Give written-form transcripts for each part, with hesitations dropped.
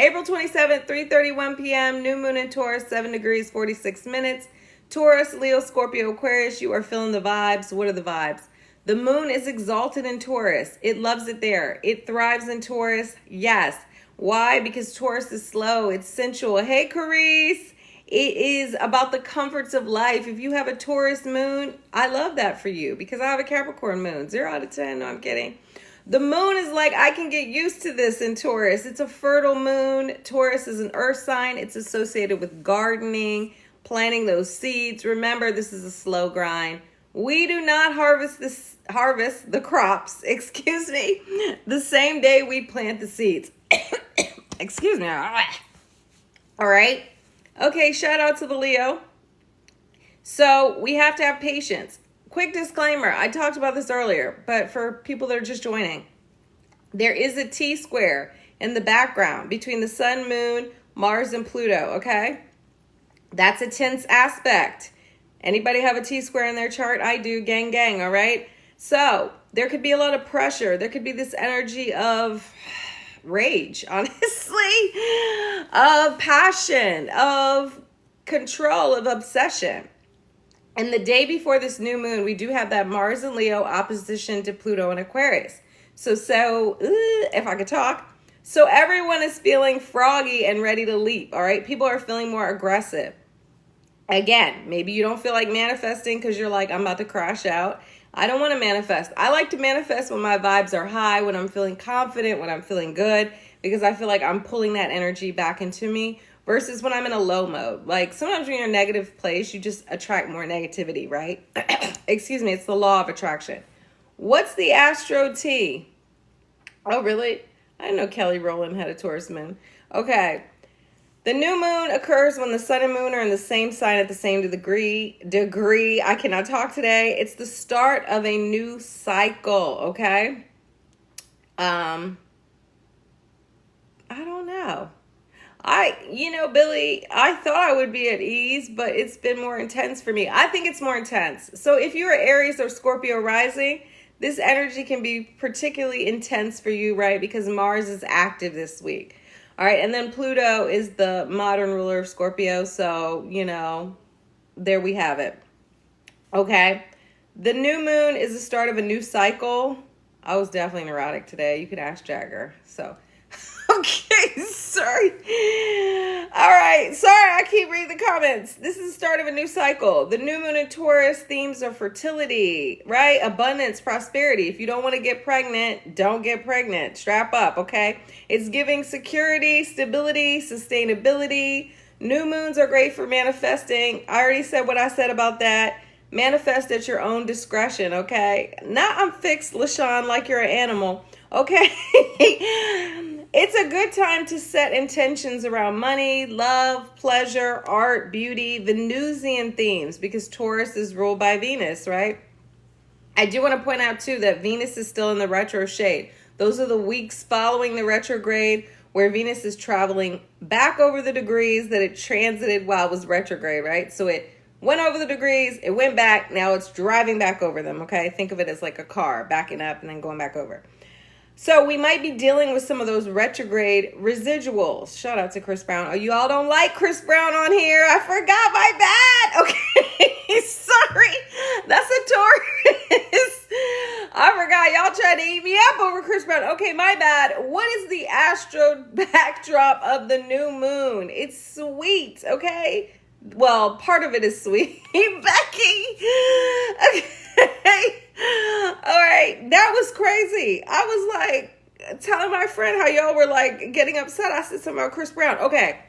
April 27th, 3:31 p.m. New moon in Taurus, 7 degrees, 46 minutes. Taurus, Leo, Scorpio, Aquarius, you are feeling the vibes. What are the vibes? The moon is exalted in Taurus. It loves it there. It thrives in Taurus. Yes. Why? Because Taurus is slow. It's sensual. Hey, Carice. It is about the comforts of life. If you have a Taurus moon, I love that for you because I have a Capricorn moon. 0 out of 10. No, I'm kidding. The moon is like, I can get used to this in Taurus. It's a fertile moon. Taurus is an earth sign. It's associated with gardening, planting those seeds. Remember, this is a slow grind. We do not harvest the crops, excuse me, the same day we plant the seeds. Excuse me. All right. Okay, shout out to the Leo. So we have to have patience. Quick disclaimer, I talked about this earlier, but for people that are just joining, there is a T-square in the background between the sun, moon, Mars, and Pluto, okay? That's a tense aspect. Anybody have a T-square in their chart? I do, gang, gang, all right? So there could be a lot of pressure. There could be this energy of rage, honestly, of passion, of control, of obsession. And the day before this new moon, we do have that Mars and Leo opposition to Pluto and Aquarius. So if I could talk. So everyone is feeling froggy and ready to leap, all right? People are feeling more aggressive. Again, maybe you don't feel like manifesting because you're like, I'm about to crash out. I don't want to manifest. I like to manifest when my vibes are high, when I'm feeling confident, when I'm feeling good, because I feel like I'm pulling that energy back into me. Versus when I'm in a low mode. Like sometimes when you're in a negative place, you just attract more negativity, right? Excuse me, it's the law of attraction. What's the astro T? Oh, really? I didn't know Kelly Rowland had a Taurus moon. Okay. The new moon occurs when the sun and moon are in the same sign at the same degree. I cannot talk today. It's the start of a new cycle, okay? I don't know. Billy, I thought I would be at ease, but it's been more intense for me. I think it's more intense. So if you're Aries or Scorpio rising, this energy can be particularly intense for you, right? Because Mars is active this week. All right. And then Pluto is the modern ruler of Scorpio. So, there we have it. Okay. The new moon is the start of a new cycle. I was definitely neurotic today. You could ask Jagger. So, okay, sorry. All right, sorry, I keep reading the comments. This is the start of a new cycle. The new moon in Taurus themes are fertility, right? Abundance, prosperity. If you don't want to get pregnant, don't get pregnant. Strap up, okay? It's giving security, stability, sustainability. New moons are great for manifesting. I already said what I said about that. Manifest at your own discretion, okay? Not I'm fixed, LaShawn, like you're an animal, okay? It's a good time to set intentions around money, love, pleasure, art, beauty, Venusian themes, because Taurus is ruled by Venus, right? I do want to point out, too, that Venus is still in the retro shade. Those are the weeks following the retrograde where Venus is traveling back over the degrees that it transited while it was retrograde, right? So it went over the degrees, it went back, now it's driving back over them, okay? Think of it as like a car backing up and then going back over. So we might be dealing with some of those retrograde residuals. Shout out to Chris Brown. Oh, you all don't like Chris Brown on here. I forgot, my bad. Okay, sorry. That's a Taurus. I forgot. Y'all tried to eat me up over Chris Brown. Okay, my bad. What is the astro backdrop of the new moon? It's sweet, okay? Well, part of it is sweet. Becky. Okay. All right, that was crazy. I was like telling my friend how y'all were like getting upset. I said something about Chris Brown. Okay,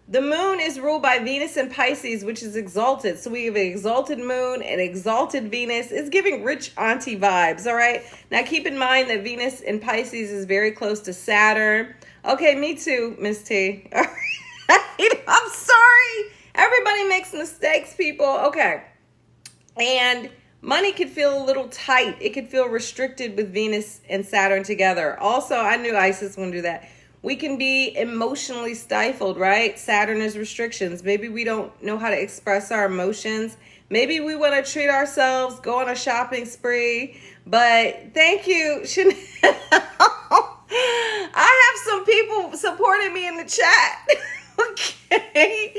the moon is ruled by Venus and Pisces, which is exalted. So we have an exalted moon and exalted Venus. It's giving rich auntie vibes, all right? Now keep in mind that Venus in Pisces is very close to Saturn. Okay, me too, Miss T. All right. I'm sorry. Everybody makes mistakes, people. Okay, and money could feel a little tight. It could feel restricted with Venus and Saturn together. Also, I knew Isis wouldn't do that. We can be emotionally stifled, right? Saturn is restrictions. Maybe we don't know how to express our emotions. Maybe we want to treat ourselves, go on a shopping spree. But thank you, Chanel. I have some people supporting me in the chat. Okay.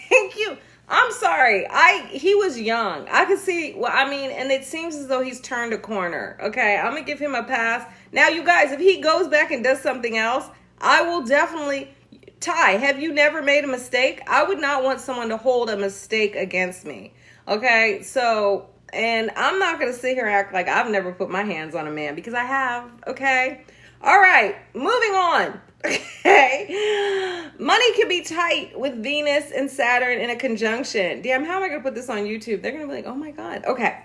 Thank you. I'm sorry. He was young. I could see, well, I mean, and it seems as though he's turned a corner. Okay. I'm going to give him a pass. Now, you guys, if he goes back and does something else, I will definitely. Ty, have you never made a mistake? I would not want someone to hold a mistake against me. Okay. So, and I'm not going to sit here and act like I've never put my hands on a man, because I have. Okay. All right. Moving on. Okay. Money can be tight with Venus and Saturn in a conjunction. Damn, how am I going to put this on YouTube? They're going to be like, oh my God. Okay.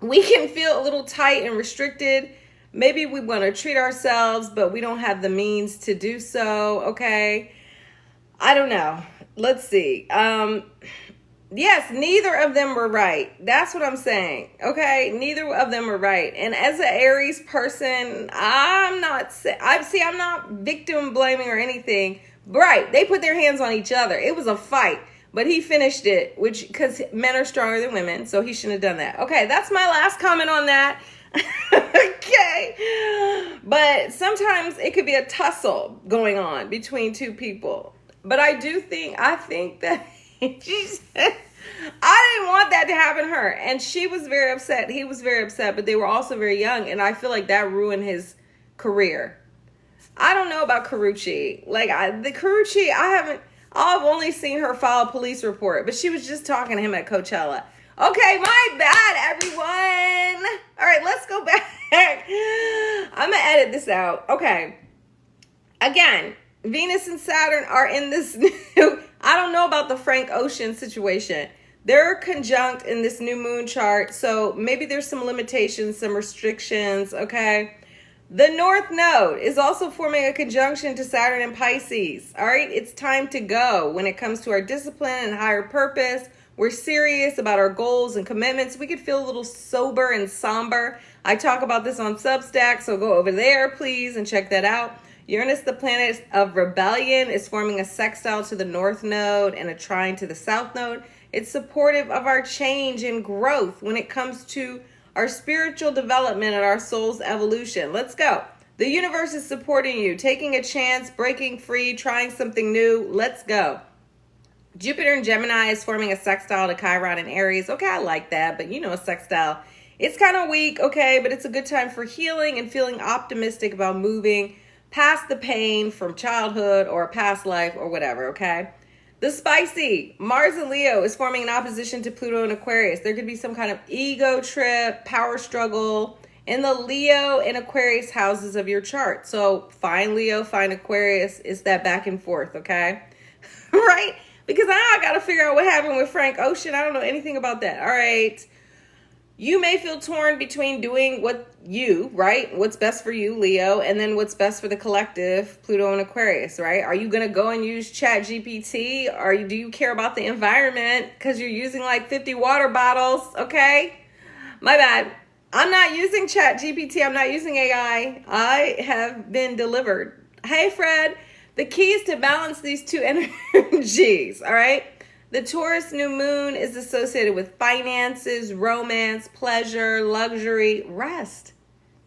We can feel a little tight and restricted. Maybe we want to treat ourselves, but we don't have the means to do so. Okay. I don't know. Let's see. Yes, neither of them were right. That's what I'm saying. Okay, neither of them were right. And as an Aries person, I'm not victim blaming or anything. Right, they put their hands on each other. It was a fight, but he finished it, which because men are stronger than women, so he shouldn't have done that. Okay, that's my last comment on that. Okay, but sometimes it could be a tussle going on between two people. But I think that I didn't want that to happen to her. And she was very upset. He was very upset, but they were also very young. And I feel like that ruined his career. I don't know about Carucci. Like I've only seen her file a police report, but she was just talking to him at Coachella. Okay, my bad, everyone. All right, let's go back. I'm going to edit this out. Okay. Again, Venus and Saturn are in this new, I don't know about the Frank Ocean situation. They're conjunct in this new moon chart. So maybe there's some limitations, some restrictions. Okay. The North Node is also forming a conjunction to Saturn and Pisces. All right. It's time to go when it comes to our discipline and higher purpose. We're serious about our goals and commitments. We could feel a little sober and somber. I talk about this on Substack. So go over there, please, and check that out. Uranus, the planet of rebellion, is forming a sextile to the North Node and a trine to the South Node. It's supportive of our change and growth when it comes to our spiritual development and our soul's evolution. Let's go. The universe is supporting you, taking a chance, breaking free, trying something new. Let's go. Jupiter in Gemini is forming a sextile to Chiron in Aries. Okay, I like that, but you know, a sextile, it's kind of weak, okay, but it's a good time for healing and feeling optimistic about moving past the pain from childhood or a past life or whatever, okay? The spicy, Mars and Leo is forming an opposition to Pluto and Aquarius. There could be some kind of ego trip, power struggle in the Leo and Aquarius houses of your chart. So find Leo, find Aquarius. It's that back and forth, okay? Right? Because I got to figure out what happened with Frank Ocean. I don't know anything about that. All right. You may feel torn between doing what's best for you, Leo, and then what's best for the collective, Pluto and Aquarius, right? Are you going to go and use Chat GPT? Do you care about the environment because you're using like 50 water bottles? Okay. My bad. I'm not using Chat GPT. I'm not using AI. I have been delivered. Hey, Fred. The key is to balance these two energies, all right? The Taurus new moon is associated with finances, romance, pleasure, luxury, rest.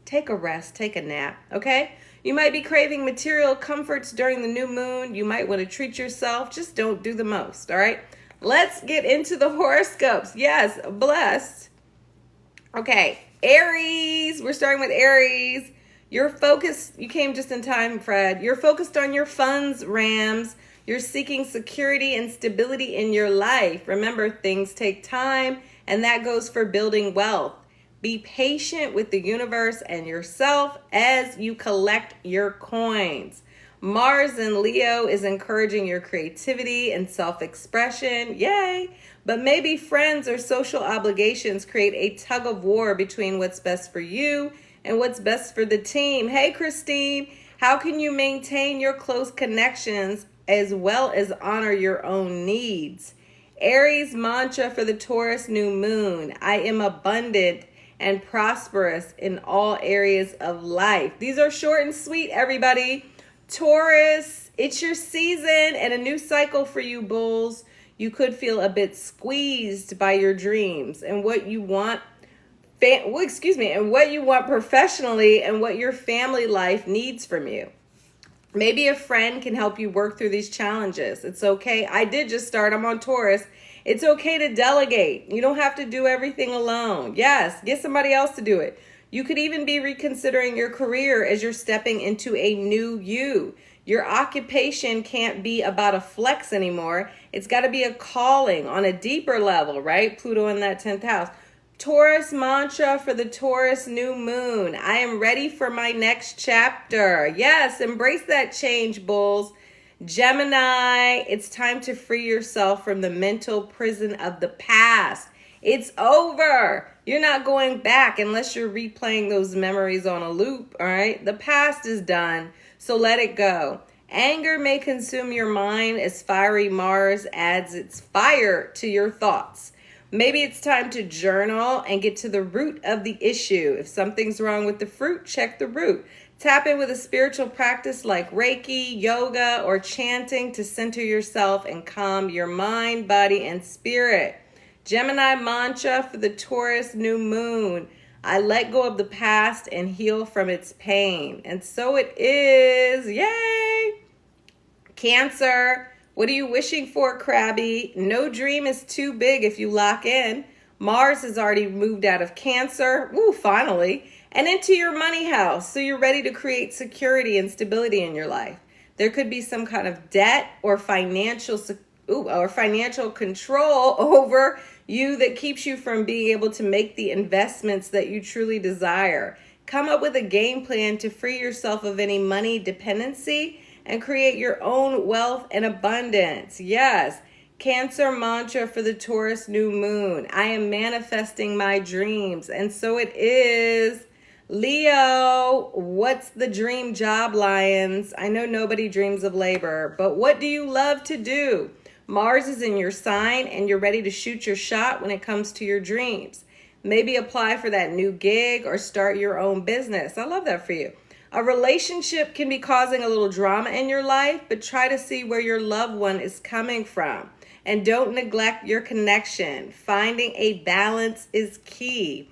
Take a rest, take a nap, okay? You might be craving material comforts during the new moon. You might want to treat yourself. Just don't do the most, all right? Let's get into the horoscopes. Yes, blessed. Okay, Aries. We're starting with Aries. You're focused. You came just in time, Fred. You're focused on your funds, Rams. You're seeking security and stability in your life. Remember, things take time, and that goes for building wealth. Be patient with the universe and yourself as you collect your coins. Mars in Leo is encouraging your creativity and self-expression. Yay! But maybe friends or social obligations create a tug of war between what's best for you and what's best for the team. Hey, Christine, how can you maintain your close connections as well as honor your own needs? Aries mantra for the Taurus new moon: I am abundant and prosperous in all areas of life. These are short and sweet, everybody. Taurus, it's your season and a new cycle for you, bulls. You could feel a bit squeezed by your dreams and what you want and what you want professionally and what your family life needs from you. Maybe a friend can help you work through these challenges. It's okay. I did just start. I'm on Taurus. It's okay to delegate. You don't have to do everything alone. Yes, get somebody else to do it. You could even be reconsidering your career as you're stepping into a new you. Your occupation can't be about a flex anymore. It's got to be a calling on a deeper level, right? Pluto in that 10th house. Taurus mantra for the Taurus new moon. I am ready for my next chapter. Yes, embrace that change, bulls. Gemini, it's time to free yourself from the mental prison of the past. It's over. You're not going back unless you're replaying those memories on a loop, all right? The past is done, so let it go. Anger may consume your mind as fiery Mars adds its fire to your thoughts. Maybe it's time to journal and get to the root of the issue. If something's wrong with the fruit, check the root. Tap in with a spiritual practice like Reiki, yoga, or chanting to center yourself and calm your mind, body, and spirit. Gemini mantra for the Taurus new moon. I let go of the past and heal from its pain. And so it is. Yay! Cancer. What are you wishing for, Crabby? No dream is too big if you lock in. Mars has already moved out of Cancer, woo, finally, and into your money house. So you're ready to create security and stability in your life. There could be some kind of debt or financial control over you that keeps you from being able to make the investments that you truly desire. Come up with a game plan to free yourself of any money dependency and create your own wealth and abundance. Yes, Cancer mantra for the Taurus new moon. I am manifesting my dreams, and so it is. Leo, what's the dream job, Lions? I know nobody dreams of labor, but what do you love to do? Mars is in your sign, and you're ready to shoot your shot when it comes to your dreams. Maybe apply for that new gig or start your own business. I love that for you. A relationship can be causing a little drama in your life, but try to see where your loved one is coming from. And don't neglect your connection. Finding a balance is key.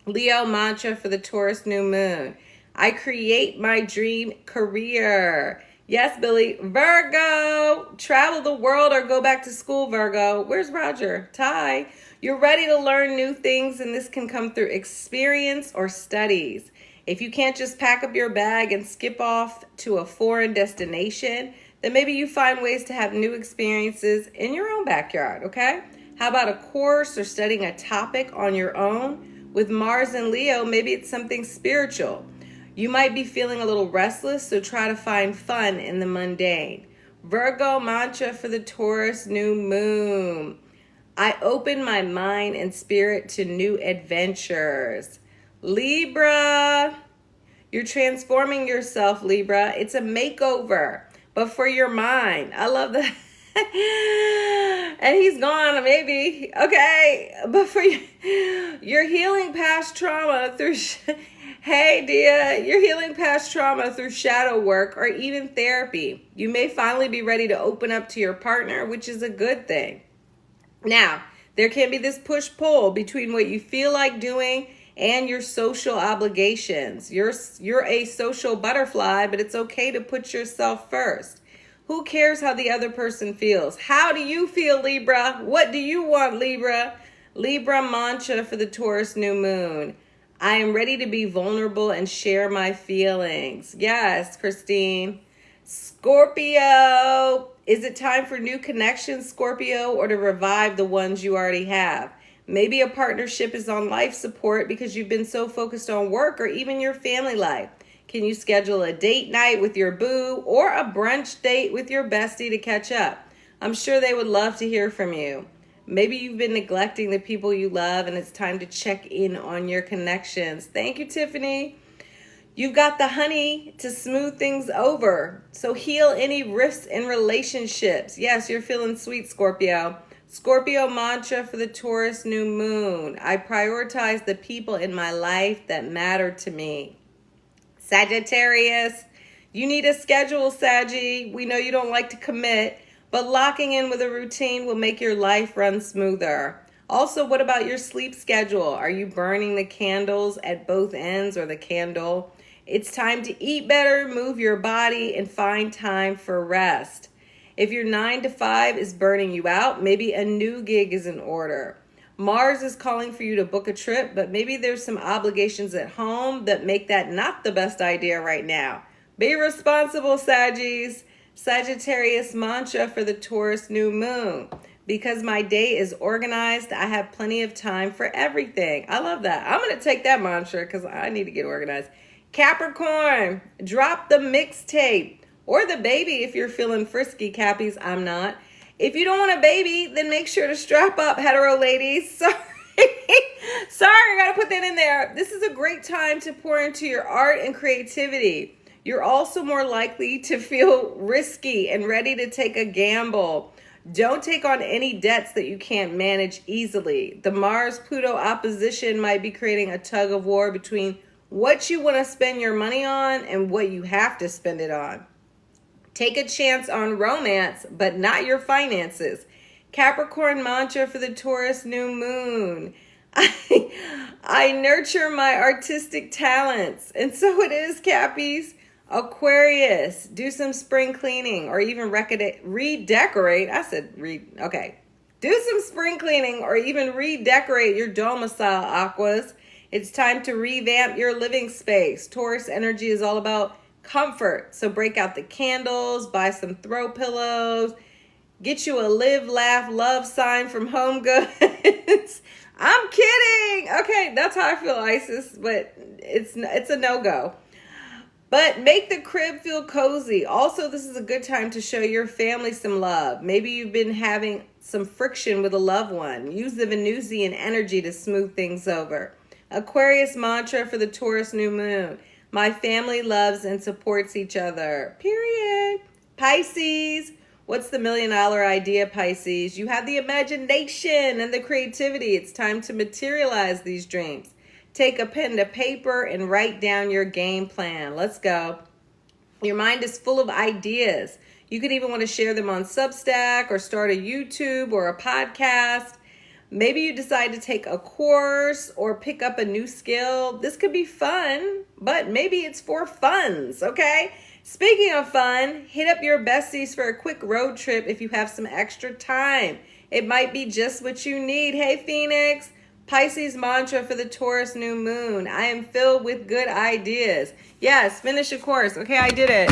Leo mantra for the Taurus new moon. I create my dream career. Yes, Billy. Virgo, travel the world or go back to school, Virgo. Where's Roger? Ty, you're ready to learn new things, and this can come through experience or studies. If you can't just pack up your bag and skip off to a foreign destination, then maybe you find ways to have new experiences in your own backyard, okay? How about a course or studying a topic on your own? With Mars and Leo, maybe it's something spiritual. You might be feeling a little restless, so try to find fun in the mundane. Virgo mantra for the Taurus new moon. I open my mind and spirit to new adventures. Libra, you're transforming yourself, Libra. It's a makeover, but for your mind. I love that. And he's gone, maybe. Okay, but for you, you're healing past trauma through... Hey, Dia, you're healing past trauma through shadow work or even therapy. You may finally be ready to open up to your partner, which is a good thing. Now, there can be this push-pull between what you feel like doing and your social obligations. You're a social butterfly, but it's okay to put yourself first. Who cares how the other person feels? How do you feel, Libra? What do you want, Libra? Libra mantra for the Taurus new moon. I am ready to be vulnerable and share my feelings. Yes, Christine. Scorpio, is it time for new connections, Scorpio, or to revive the ones you already have? Maybe a partnership is on life support because you've been so focused on work or even your family life. Can you schedule a date night with your boo or a brunch date with your bestie to catch up? I'm sure they would love to hear from you. Maybe you've been neglecting the people you love and it's time to check in on your connections. Thank you, Tiffany. You've got the honey to smooth things over. So heal any rifts in relationships. Yes, you're feeling sweet, Scorpio. Scorpio mantra for the Taurus new moon. I prioritize the people in my life that matter to me. Sagittarius, you need a schedule, Saggy. We know you don't like to commit, but locking in with a routine will make your life run smoother. Also, what about your sleep schedule? Are you burning the candles at both ends or the candle? It's time to eat better, move your body, and find time for rest. If your 9 to 5 is burning you out, maybe a new gig is in order. Mars is calling for you to book a trip, but maybe there's some obligations at home that make that not the best idea right now. Be responsible, Saggies. Sagittarius mantra for the Taurus new moon. Because my day is organized, I have plenty of time for everything. I love that. I'm going to take that mantra because I need to get organized. Capricorn, drop the mixtape or the baby if you're feeling frisky, Cappies. I'm not. If you don't want a baby, then make sure to strap up, hetero ladies. Sorry, I got to put that in there. This is a great time to pour into your art and creativity. You're also more likely to feel risky and ready to take a gamble. Don't take on any debts that you can't manage easily. The Mars-Pluto opposition might be creating a tug of war between what you want to spend your money on and what you have to spend it on. Take a chance on romance, but not your finances. Capricorn mantra for the Taurus new moon. I nurture my artistic talents. And so it is, Cappies. Aquarius, do some spring cleaning or even redecorate. Okay. Do some spring cleaning or even redecorate your domicile, Aquas. It's time to revamp your living space. Taurus energy is all about comfort. So break out the candles, buy some throw pillows, get you a live, laugh, love sign from Home Goods. I'm kidding. Okay, that's how I feel, Isis, but it's a no-go. But make the crib feel cozy. Also, this is a good time to show your family some love. Maybe you've been having some friction with a loved one. Use the Venusian energy to smooth things over. Aquarius mantra for the Taurus new moon. My family loves and supports each other. Period. Pisces. What's the $1 million idea, Pisces? You have the imagination and the creativity. It's time to materialize these dreams. Take a pen to paper and write down your game plan. Let's go. Your mind is full of ideas. You could even want to share them on Substack or start a YouTube or a podcast. Maybe you decide to take a course or pick up a new skill. This could be fun, but maybe it's for funds, okay? Speaking of fun, hit up your besties for a quick road trip if you have some extra time. It might be just what you need. Hey, Phoenix. Pisces mantra for the Taurus new moon. I am filled with good ideas. Yes, finish a course. Okay, I did it.